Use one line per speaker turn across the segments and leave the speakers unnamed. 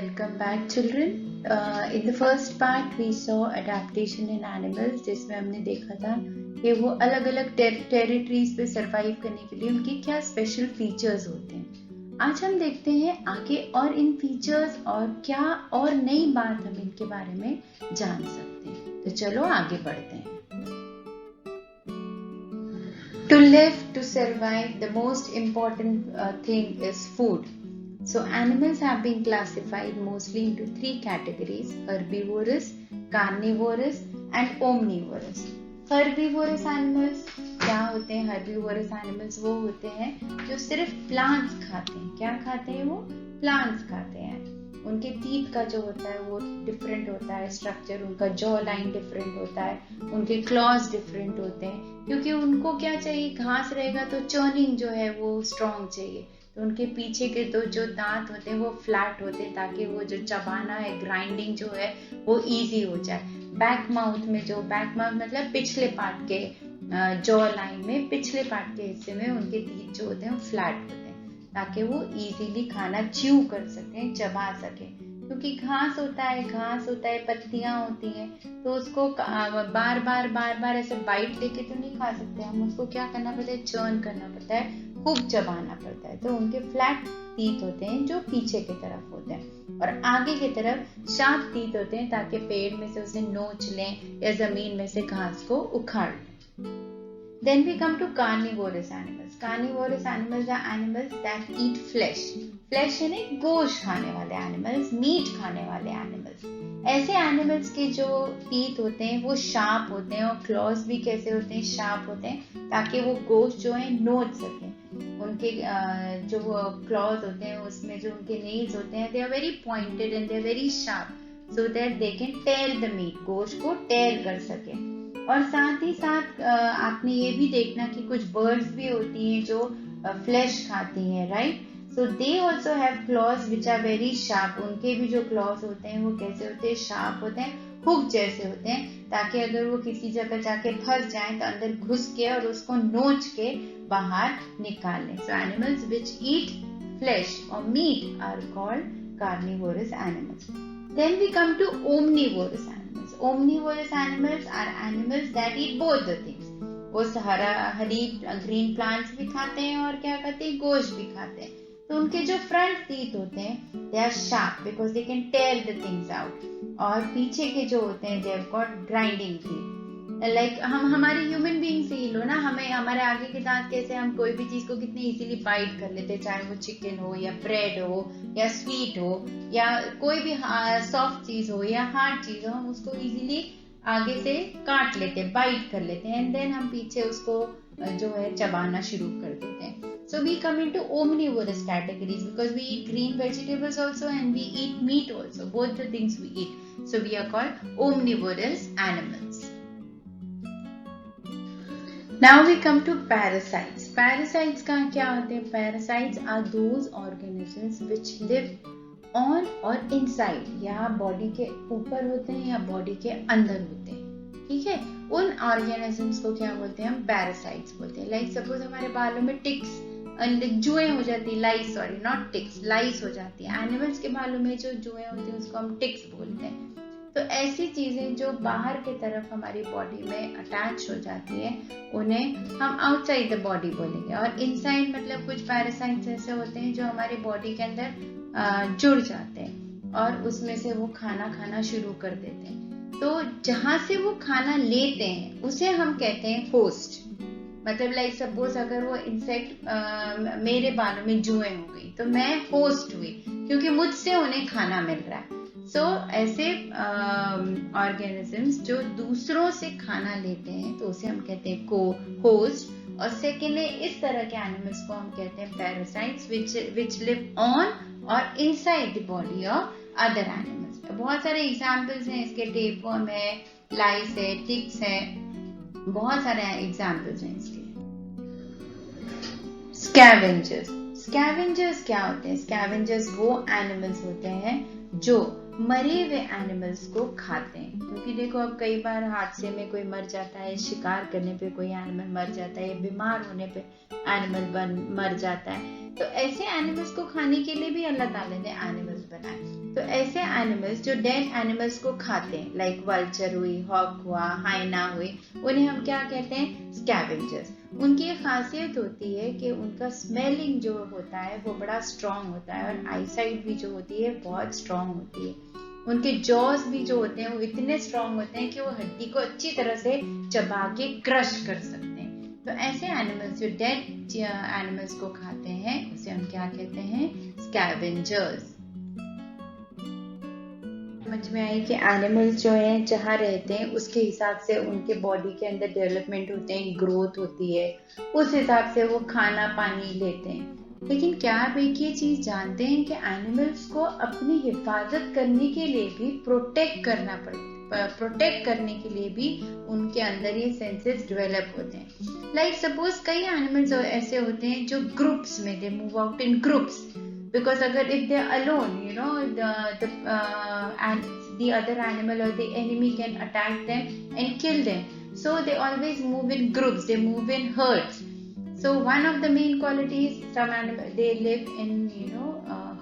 Welcome back, children. In the first part, we saw adaptation in animals, जिसमें हमने देखा था कि वो अलग अलग टेरिटरीज पे सरवाइव करने के लिए उनके क्या स्पेशल फीचर्स होते हैं। आज हम देखते हैं आगे और इन फीचर्स और क्या और नई बात हम इनके बारे में जान सकते हैं। तो चलो आगे बढ़ते हैं। To live, to survive, the most important thing is food. So animals have been classified mostly into three categories: herbivorous, carnivorous and omnivorous. Herbivorous animals क्या होते हैं? Herbivorous animals वो होते हैं जो सिर्फ प्लांट्स खाते हैं। क्या खाते हैं वो? प्लांट्स खाते हैं। उनके टीथ का जो होता है वो डिफरेंट होता है, स्ट्रक्चर उनका जॉ लाइन डिफरेंट होता है, उनके क्लॉज डिफरेंट होते हैं, क्योंकि उनको क्या चाहिए? घास रहेगा तो चर्निंग जो है वो स्ट्रॉन्ग चाहिए। तो उनके पीछे के तो जो दांत होते हैं वो फ्लैट होते हैं ताकि वो जो चबाना है, ग्राइंडिंग जो है वो इजी हो जाए। बैक माउथ में जो बैक माउथ मतलब पिछले पार्ट के जॉ लाइन में पिछले पार्ट के हिस्से में उनके टीथ जो होते हैं वो फ्लैट होते हैं ताकि वो इजीली खाना च्यू कर सकें, चबा सकें। क्योंकि घास होता है, पत्तियां होती हैं, तो उसको बार बार ऐसे बाइट लेके तो नहीं खा सकते हम। उसको क्या करना पड़ता है? चर्न करना पड़ता है, खूब चबाना पड़ता है। तो उनके फ्लैट टीथ होते हैं जो पीछे की तरफ होते हैं और आगे की तरफ शार्प टीथ होते हैं ताकि पेड़ में से उसे नोच लें या जमीन में से घास को उखाड़ लें। Then we come to carnivorous animals. Carnivorous animals are animals that eat flesh. Flesh यानी गोश्त खाने वाले animals, मीट खाने वाले animals. ऐसे animals के जो टीथ होते हैं वो शार्प होते हैं और क्लॉज भी कैसे होते हैं? शार्प होते हैं ताकि वो गोश्त जो है नोच सकें। उनके जो क्लॉज होते हैं उसमें जो उनके नेल्स होते हैं they are very pointed and they are very sharp so that they can tear the meat. गोश्त को टेयर कर सकें। और साथ ही साथ आपने ये भी देखना कि कुछ बर्ड्स भी होती हैं जो फ्लैश खाती हैं, right? So they also have claws which are very sharp. उनके भी जो क्लॉज होते हैं वो कैसे होते हैं? शार्प होते हैं, हुक जैसे होते हैं, ताकि अगर वो किसी जगह जाके फंस जाएं तो अंदर घुस के और उसको नोच के बाहर निकाल लें। So animals which eat flesh और meat are called carnivorous animals. Then we come to omnivorous animals. Omnivorous animals are animals that eat both the things. वो हरी ग्रीन प्लांट्स भी खाते हैं और क्या खाते हैं? गोश्त भी खाते हैं। तो उनके जो फ्रंट टीथ होते हैं they are sharp because they can tear the things out. और पीछे के जो होते हैं they have got grinding teeth. Like हम हमारे ह्यूमन बीइंग से ही लो ना, हमें हमारे आगे के दांत कैसे हम कोई भी चीज को कितनी इजीली बाइट कर लेते हैं, चाहे वो चिकन हो या ब्रेड हो या स्वीट हो या कोई भी सॉफ्ट चीज हो या हार्ड चीज हो, हम उसको इजीली आगे से काट लेते हैं, बाइट कर लेते हैं एंड देन हम पीछे उसको जो है चबाना शुरू कर देते हैं। So we come into omnivorous categories because we eat green vegetables also and we eat meat also, both the things we eat. So we are called omnivorous animals. Now we come to parasites. Parasites का क्या होते हैं? Parasites are those organisms which live on or inside, या body के ऊपर होते हैं या बॉडी के अंदर होते हैं, ठीक है? उन ऑर्गेनिजम्स को क्या बोलते हैं? हम पैरासाइट्स बोलते हैं। लाइक सपोज हमारे बालों में टिक्स, जुएं हो जाती है, लाइस, सॉरी नॉट टिक्स, लाइस हो जाती है। एनिमल्स के बालों में जो जुएं होती हैं उसको हम टिक्स बोलते हैं। तो ऐसी चीजें जो बाहर की तरफ हमारी बॉडी में अटैच हो जाती है उन्हें हम आउटसाइड द बॉडी बोलेंगे। और इनसाइड मतलब कुछ पैरासाइट्स ऐसे होते हैं जो हमारी बॉडी के अंदर जुड़ जाते हैं और उसमें से वो खाना खाना शुरू कर देते हैं। तो जहां से वो खाना लेते हैं उसे हम कहते हैं होस्ट। मतलब लाइक सपोज अगर वो इंसेक्ट मेरे बालों में जुएं हो गई तो मैं होस्ट हुई क्योंकि मुझसे उन्हें खाना मिल रहा है। सो ऐसे ऑर्गेनिजम्स जो दूसरों से खाना लेते हैं तो उसे हम कहते हैं को होस्ट। और सेकेंडली इस तरह के एनिमल्स को हम कहते हैं पैरासाइट्स विच लिव ऑन और inside the body of other animals. बहुत सारे एग्जाम्पल्स हैं इसके, टेपवर्म है, लाइस है, टिक्स है, बहुत सारे एग्जाम्पल्स हैं इसके। स्कैवेंजर्स। स्कैवेंजर्स क्या होते हैं? स्कैवेंजर्स वो एनिमल्स होते हैं जो मरे हुए एनिमल्स को खाते हैं। क्योंकि देखो अब कई बार हादसे में कोई मर जाता है, शिकार करने पे कोई एनिमल मर जाता है, बीमार होने पे एनिमल मर जाता है, तो ऐसे एनिमल्स को खाने के लिए भी अल्लाह ताला ने एनिमल्स बनाए। तो ऐसे एनिमल्स जो डेड एनिमल्स को खाते हैं, लाइक वल्चर हुई, हॉक हुआ, हाइना हुई, उन्हें हम क्या कहते हैं? स्कैवेंजर्स। उनकी ये खासियत होती है कि उनका स्मेलिंग जो होता है वो बड़ा स्ट्रॉन्ग होता है और आईसाइट भी जो होती है बहुत स्ट्रॉन्ग होती है। उनके जॉज भी जो होते हैं वो इतने स्ट्रॉन्ग होते हैं कि वो हड्डी को अच्छी तरह से चबा के क्रश कर सकते हैं। तो ऐसे एनिमल्स जो डेड एनिमल्स को खाते हैं उसे हम क्या कहते हैं? स्कैवेंजर्स। समझ में आई कि एनिमल्स जो हैं जहाँ रहते हैं उसके हिसाब से उनके बॉडी के अंदर डेवलपमेंट होते हैं, ग्रोथ होती है, उस हिसाब से वो खाना पानी लेते हैं। लेकिन क्या आप एक ये चीज जानते हैं कि एनिमल्स को अपनी हिफाजत करने के लिए भी प्रोटेक्ट करने के लिए भी उनके अंदर ये सेंसेस डेवलप होते हैं। लाइक सपोज कई एनिमल्स ऐसे होते हैं जो ग्रुप्स में they move out in groups, because अगर if they're alone, you know, the other animal or the enemy can attack them and kill them. So they always move in groups, they move in herds. So one of the main qualities, some animal they live in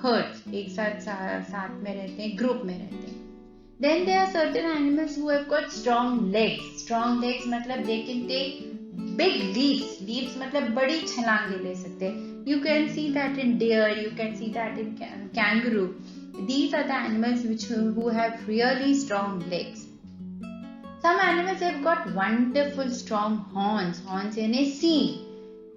herds, एक साथ में रहते हैं, group में रहते हैं. Then there are certain animals who have got strong legs. Strong legs मतलब they can take big leaps. Leaps मतलब बड़ी छलांगे ले सकते हैं. You can see that in deer, you can see that in kangaroo. These are the animals who have really strong legs. Some animals have got wonderful strong horns. Horns यानी सींग,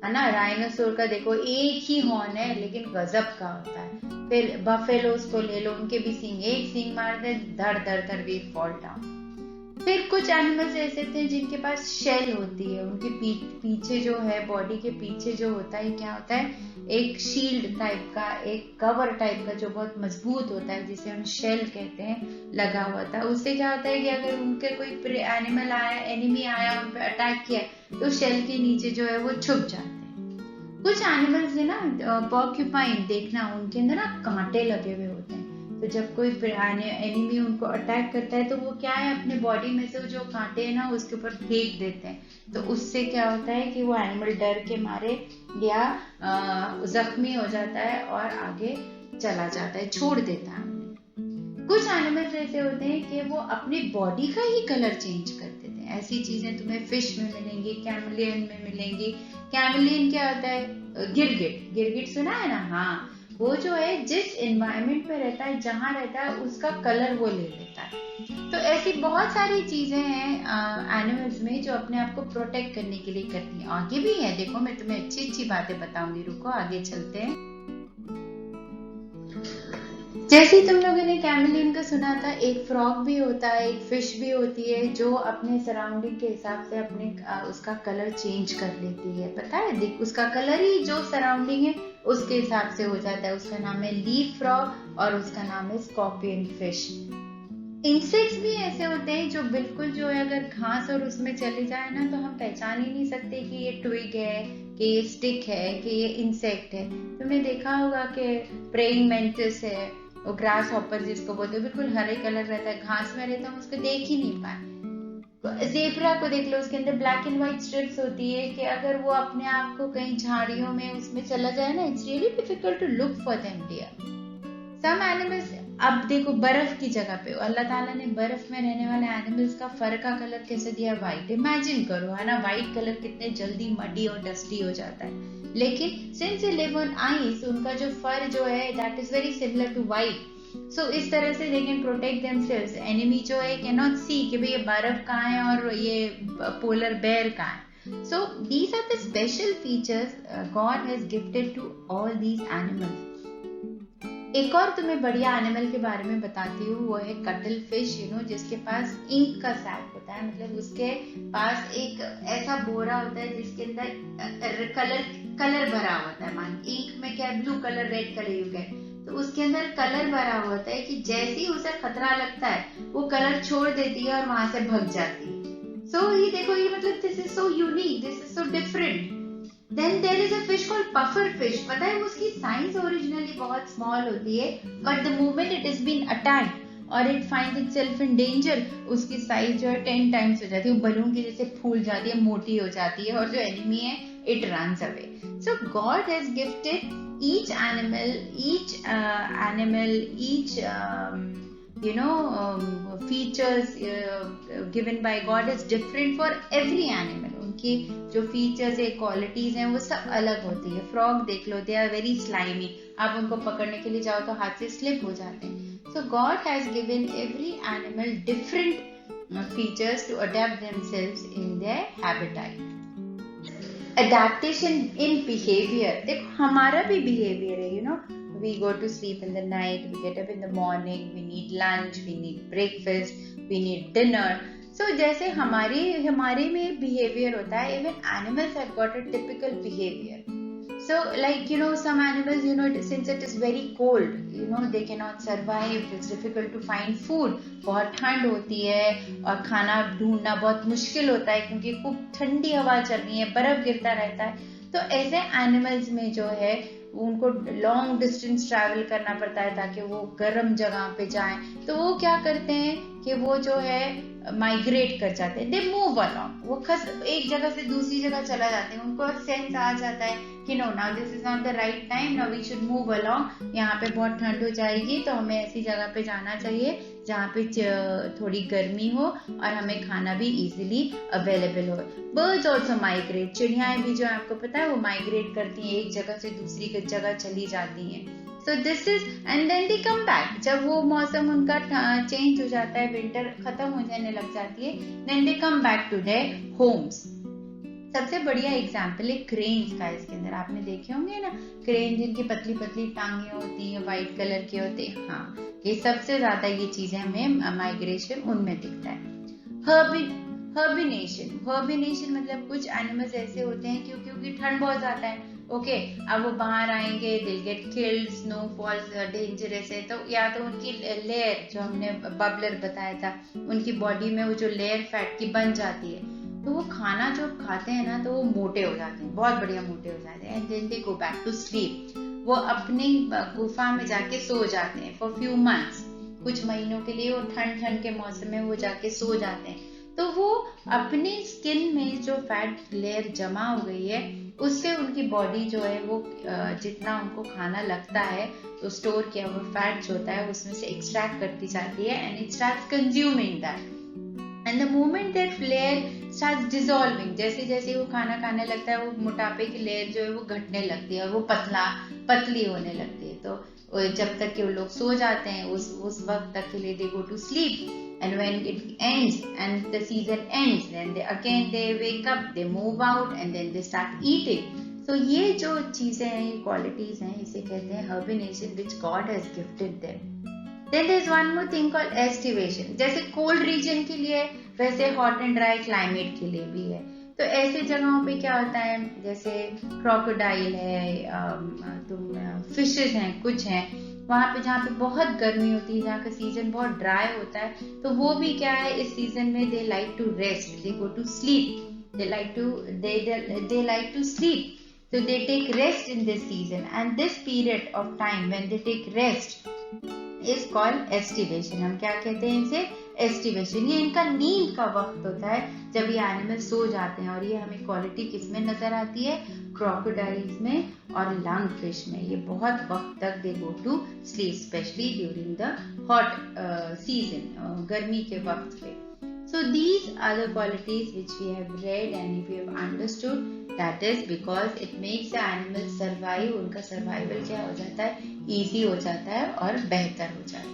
है ना. Rhinoceros का देखो एक ही हॉर्न है लेकिन गजब का होता है. फिर बफेलोस को ले लो, उनके भी सींग, एक सींग मारते धड़ वी फॉल डाउन. फिर कुछ एनिमल्स ऐसे थे जिनके पास शेल होती है, उनके पीछे जो है, बॉडी के पीछे जो होता है, क्या होता है, एक शील्ड टाइप का, एक कवर टाइप का जो बहुत मजबूत होता है, जिसे हम शेल कहते हैं, लगा हुआ था. उससे क्या होता है कि अगर उनके कोई एनिमल आया, एनिमी आया, उन पे अटैक किया तो शेल के नीचे जो है वो छुप जाते हैं. कुछ एनिमल्स है ना, पॉर्क्यूपाइन, देखना उनके अंदर ना कांटे लगे हुए होते हैं. तो जब कोई एनिमी उनको अटैक करता है तो वो क्या है, अपने बॉडी में से जो कांटे हैं ना उसके ऊपर फेंक देते हैं. तो उससे क्या होता है कि वो एनिमल डर के मारे या जख्मी हो जाता है और आगे चला जाता है, छोड़ देता है. कुछ एनिमल्स ऐसे होते हैं कि वो अपनी बॉडी का ही कलर चेंज कर देते हैं. ऐसी चीजें तुम्हें फिश में मिलेंगी, कैमलियन में मिलेंगी. कैमलियन क्या होता है, गिरगिट सुना है ना. हाँ, वो जो है जिस एनवायरनमेंट में रहता है, जहाँ रहता है, उसका कलर वो ले लेता है. तो ऐसी बहुत सारी चीजें हैं एनिमल्स में जो अपने आप को प्रोटेक्ट करने के लिए करती हैं. आगे भी है, देखो मैं तुम्हें अच्छी बातें बताऊंगी. रुको आगे चलते हैं. जैसे तुम लोगों ने कैमलियन का सुना था, एक फ्रॉग भी होता है, एक फिश भी होती है जो अपने सराउंडिंग के हिसाब से अपने उसका कलर चेंज कर लेती है. पता है, देख उसका कलर ही जो सराउंडिंग है उसके हिसाब से हो जाता है. उसका नाम है लीफ फ्रॉग और उसका नाम है स्कॉर्पियन फिश. इंसेक्ट्स भी ऐसे होते हैं जो बिल्कुल जो है, अगर घास और उसमें चले जाए ना तो हम पहचान ही नहीं सकते कि ये ट्विग है, कि ये स्टिक है, कि ये इंसेक्ट है. तुमने देखा होगा कि प्रेइंग मेंटिस है, वो ग्रास हॉपर जिसको बोलते हैं, बिल्कुल हरे कलर रहता है, घास में रहता है, हम उसको देख ही नहीं पाए. ज़ेब्रा को देख लो, उसके अंदर ब्लैक एंड व्हाइट स्ट्रिप्स होती है कि अगर वो अपने आप को कहीं झाड़ियों में उसमें चला जाए ना, it's really difficult to look for them there. Some animals, अब देखो बर्फ की जगह पे अल्लाह ताला ने बर्फ में रहने वाले एनिमल्स का फर का कलर कैसे दिया, व्हाइट. इमेजिन करो, है ना, व्हाइट कलर कितने जल्दी मडी और डस्टी हो जाता है. लेकिन since they live on ice, उनका जो फर जो है that is very similar to white. So इस तरह से they can protect themselves. Enemy जो है कैन नॉट सी कि भाई ये बर्फ कहाँ है और ये पोलर बेयर कहाँ है. So these are the special features God has gifted to all these animals. एक और तुम्हें बढ़िया एनिमल के बारे में बताती हूँ, वो है कटल फिश, जिसके पास इंक का सैक होता है. मतलब उसके पास एक ऐसा बोरा होता है जिसके अंदर कलर भरा होता है. मान इंक में क्या, blue colour, red colour you can, तो उसके अंदर कलर भरा होता है कि जैसे ही उसे खतरा लगता है वो कलर छोड़ देती है और वहां से भग जाती है. सो ये देखो, ये मतलब this is so unique, this is so different. Then there is a fish called puffer fish. पता है उसकी साइज ओरिजिनली बहुत स्मॉल होती है, but the moment it has been attacked और it finds itself in danger, उसकी size जो है 10 times हो जाती है. वो बलून की जैसे फूल जाती है, मोटी हो जाती है, और जो एनिमी है it runs away. So God has gifted each animal, each features given by God is different for every animal. उनकी जो features है, qualities हैं, वो सब अलग होती है. Frog देख लो, they are very slimy. आप उनको पकड़ने के लिए जाओ तो हाथ से slip हो जाते हैं. So God has given every animal different features to adapt themselves in their habitat. Adaptation in behavior. देखो हमारा भी behavior है, we go to sleep in the night, we get up in the morning, we need lunch, we need breakfast, we need dinner. So जैसे हमारे में behavior होता है, even animals have got a typical behavior. So like some animals since it is very cold, they cannot survive, it's difficult to find food. बहुत ठंड होती है और खाना ढूंढना बहुत मुश्किल होता है क्योंकि खूब ठंडी हवा चल रही है, बर्फ गिरता रहता है. तो ऐसे एनिमल्स में जो है उनको लॉन्ग डिस्टेंस ट्रैवल करना पड़ता है ताकि वो गर्म जगह पे जाएं. तो वो क्या करते हैं कि वो जो है माइग्रेट कर जाते हैं, दे मूव अलॉन्ग. वो एक जगह से दूसरी जगह चला जाते हैं. उनको सेंस आ जाता है कि no, now this is not the right time, now we should move along. यहाँ पे बहुत ठंड हो जाएगी तो हमें ऐसी जगह पे जाना चाहिए जहाँ पे थोड़ी गर्मी हो और हमें खाना भी इजीली अवेलेबल हो. Birds also migrate. चिड़ियाएं भी जो आपको पता है वो माइग्रेट करती हैं, एक जगह से दूसरी जगह चली जाती हैं. So this is, and then they come back. जब वो मौसम उनका चेंज हो जाता है, विंटर खत्म हो जाने लग जाती है, then they come back to their homes. सबसे बढ़िया एग्जाम्पल है क्रेन्स का. इसके अंदर आपने देखे होंगे ना, क्रेन जिनकी पतली पतली टांगे होती हैं, व्हाइट कलर के होते हैं. हाँ, ये सबसे ज्यादा ये चीजें हमें माइग्रेशन उनमें दिखता है. हर्बिनेशन मतलब कुछ एनिमल्स ऐसे होते हैं क्योंकि ठंड बहुत ज्यादा है. ओके, अब वो बाहर आएंगे, दिल गेट किल्ड, स्नोफॉल्स डेंजरस है, तो या तो उनकी लेयर जो हमने बबलर बताया था, उनकी बॉडी में वो जो लेयर फैट की बन जाती है, तो वो खाना जो खाते हैं ना तो वो मोटे हो जाते हैं, बहुत बढ़िया मोटे हो जाते हैं. And then they go back to sleep. वो अपनी गुफा में जाके सो जाते हैं फॉर फ्यू मंथ्स. कुछ महीनों के लिए वो ठंड के मौसम में वो जाके सो जाते हैं. तो वो अपनी स्किन में जो फैट लेयर जमा हो गई है उससे उनकी बॉडी जो है वो जितना उनको खाना लगता है तो स्टोर किया हुआ फैट जो होता है उसमें से एक्सट्रैक्ट करती जाती है and it starts consuming that. And the moment that layer starts dissolving, जैसे जैसे वो खाना खाने लगता है वो मोटापे की लेयर जो है वो घटने लगती है और वो पतली होने लगती है. तो जब तक कि वो लोग सो जाते हैं उस वक्त तक के लिए they go to sleep. And when it ends and the season ends, then they wake up, they move out and then they start eating. So ये जो चीजें हैं, ये qualities हैं, इसे कहते हैं hibernation which God has gifted them. Then there is one more thing called estivation. जैसे cold region के लिए वैसे hot and dry climate के लिए भी है. तो ऐसे जगहों पे क्या होता है, जैसे crocodile है, fishes हैं, कुछ हैं वहां पे जहाँ पे बहुत गर्मी होती है, जहाँ का सीजन बहुत ड्राई होता है, तो वो भी क्या है इस सीजन में they like to rest, they go to sleep, they like to sleep. So they take rest in this season and this period of time when they take rest is called estivation. हम क्या कहते हैं इसे? estivation. ये इनका नींद का वक्त होता है जब ये एनिमल सो जाते हैं और ये हमें क्वालिटी किस में नजर आती है? क्रोकोडाइल्स में और लंग फिश में. ये बहुत वक्त तक they go to sleep specially during the hot season, गर्मी के वक्त पे. So these are the qualities which we have read and if we have understood, that is because it makes the animal survive. उनका survival क्या हो जाता है? Easy हो जाता है और बेहतर हो जाता है.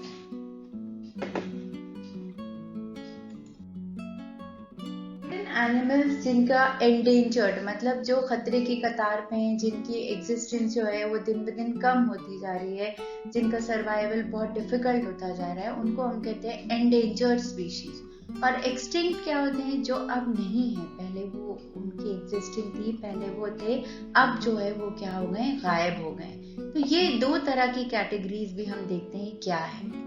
एनिमल्स जिनका एंडेंजर्ड मतलब जो खतरे की कतार पे हैं, जिनकी एग्जिस्टेंस जो है वो दिन ब दिन कम होती जा रही है, जिनका सर्वाइवल बहुत डिफिकल्ट होता जा रहा है, उनको हम कहते हैं एंडेंजर्ड स्पीशीज. और एक्सटिंक्ट क्या होते हैं? जो अब नहीं है, पहले वो उनकी एग्जिस्टिंग थी, पहले वो थे, अब जो है वो क्या हो गए? गायब हो गए. तो ये दो तरह की कैटेगरीज भी हम देखते हैं क्या है.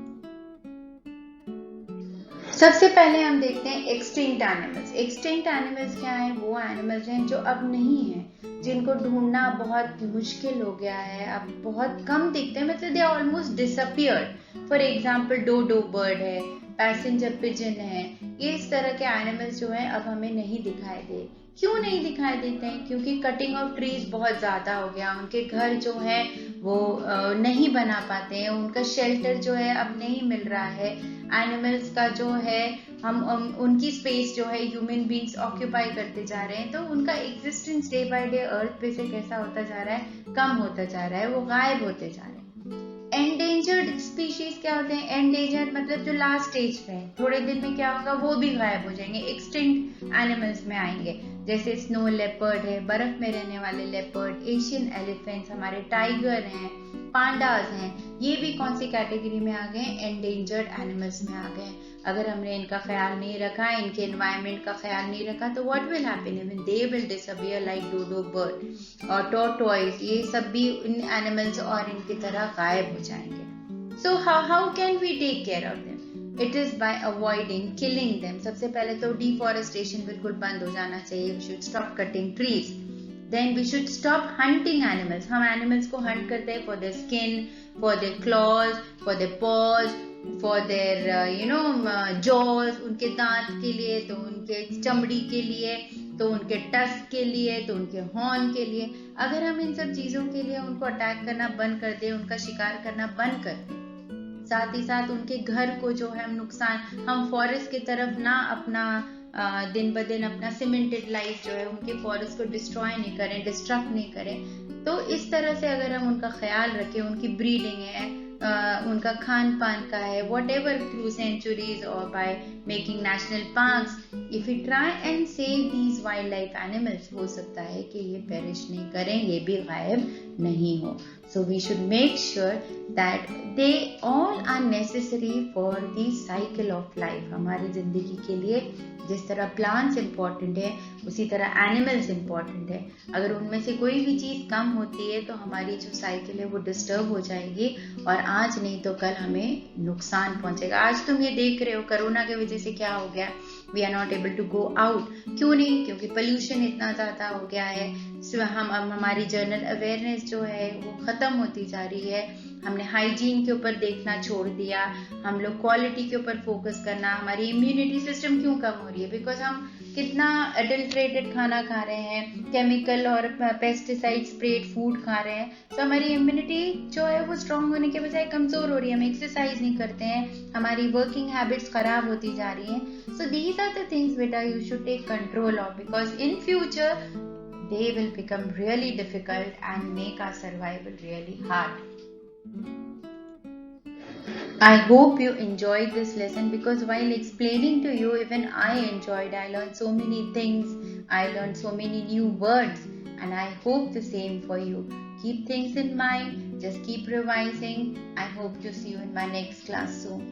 सबसे पहले हम देखते हैं एक्सटिंक्ट एनिमल्स. एक्सटिंक्ट एनिमल्स क्या है? वो एनिमल्स हैं जो अब नहीं है, जिनको ढूंढना बहुत मुश्किल हो गया है, अब बहुत कम दिखते हैं, मतलब they almost disappeared. For example dodo bird है, पैसेंजर पिजन है, ये इस तरह के एनिमल्स जो है अब हमें नहीं दिखाई दे। क्यों नहीं दिखाई देते हैं? क्योंकि कटिंग ऑफ ट्रीज बहुत ज्यादा हो गया, उनके घर जो है वो नहीं बना पाते हैं, उनका शेल्टर जो है अब नहीं मिल रहा है। एनिमल्स का जो है हम उनकी स्पेस जो है ह्यूमन बींग्स ऑक्यूपाई करते जा रहे हैं, तो उनका एग्जिस्टेंस डे बाय डे अर्थ पे से कैसा होता जा रहा है, कम होता जा रहा है, वो गायब होते जा रहे हैं। एंडेंजर्ड स्पीशीज क्या होते हैं? एंडेंजर्ड मतलब जो लास्ट स्टेज पे है, थोड़े दिन में क्या होगा, वो भी गायब हो जाएंगे, एक्सटिंक्ट एनिमल्स में आएंगे। जैसे स्नो लेपर्ड है, बर्फ में रहने वाले लेपर्ड, एशियन एलिफेंट्स, हमारे टाइगर हैं, पांडास हैं, ये भी कौन सी कैटेगरी में आ गए? एंडेंजर्ड एनिमल्स में आ गए। अगर हमने इनका ख्याल नहीं रखा, इनके एनवायरनमेंट का ख्याल नहीं रखा, तो what will happen? Even they will disappear like dodo bird और टॉर्टोइस, ये सब भी इन एनिमल्स और इनकी तरह गायब हो जाएंगे। So how can we take care of them? It is by avoiding killing them. सबसे पहले तो डिफॉरेस्टेशन बिल्कुल बंद हो जाना चाहिए। We should stop cutting trees. Then we should stop hunting animals. हम animals को hunt करते हैं for their skin, for their claws, for their paws, for their jaws, उनके दांत के लिए, तो उनके चमड़ी के लिए, तो उनके टस्क के लिए, तो उनके हॉर्न के लिए। अगर हम इन सब चीजों के लिए उनको अटैक करना बंद कर दें, उनका शिकार करना बंद कर दें, साथ ही साथ उनके घर को जो है हम नुकसान, हम फॉरेस्ट की तरफ ना अपना दिन ब दिन अपना सीमेंटेड लाइफ जो है उनके फॉरेस्ट को डिस्ट्रॉय नहीं करें, डिस्ट्रक्ट नहीं करें, तो इस तरह से अगर हम उनका ख्याल रखें, उनकी ब्रीडिंग है, उनका खान पान का है, वॉट एवर थ्रू सेंचुरीज और by making national parks, if you try and save these wild life animals, हो सकता है कि ये पेरिश नहीं करें, ये भी गायब नहीं हो। So we should make sure that they all are necessary for the cycle of life. हमारी जिंदगी के लिए जिस तरह प्लांट्स इम्पोर्टेंट है, उसी तरह एनिमल्स इम्पोर्टेंट है। अगर उनमें से कोई भी चीज कम होती है तो हमारी जो साइकिल है वो डिस्टर्ब हो जाएगी और आज नहीं तो कल हमें नुकसान पहुंचेगा। आज तुम ये देख रहे हो कोरोना की वजह से क्या हो गया, we are not able to go out. क्यों नहीं? क्योंकि पोल्यूशन इतना ज्यादा हो गया है। हमारी जनरल अवेयरनेस जो है वो खत्म होती जा रही है। हमने हाइजीन के ऊपर देखना छोड़ दिया, हम लोग क्वालिटी के ऊपर फोकस करना। हमारी इम्यूनिटी सिस्टम क्यों कम हो रही है? बिकॉज हम कितना एडल्ट्रेटेड खाना खा रहे हैं, केमिकल और पेस्टिसाइड स्प्रेड फूड खा रहे हैं, तो हमारी इम्यूनिटी जो है वो स्ट्रांग होने के बजाय कमजोर हो रही है। हम एक्सरसाइज नहीं करते हैं, हमारी वर्किंग हैबिट्स खराब होती जा रही हैं। So these are the things बेटा you should take control of, because in future they will become really difficult and make our survival really hard. I hope you enjoyed this lesson, because while explaining to you, even I enjoyed. I learned so many things. I learned so many new words, and I hope the same for you. Keep things in mind. Just keep revising. I hope to see you in my next class soon.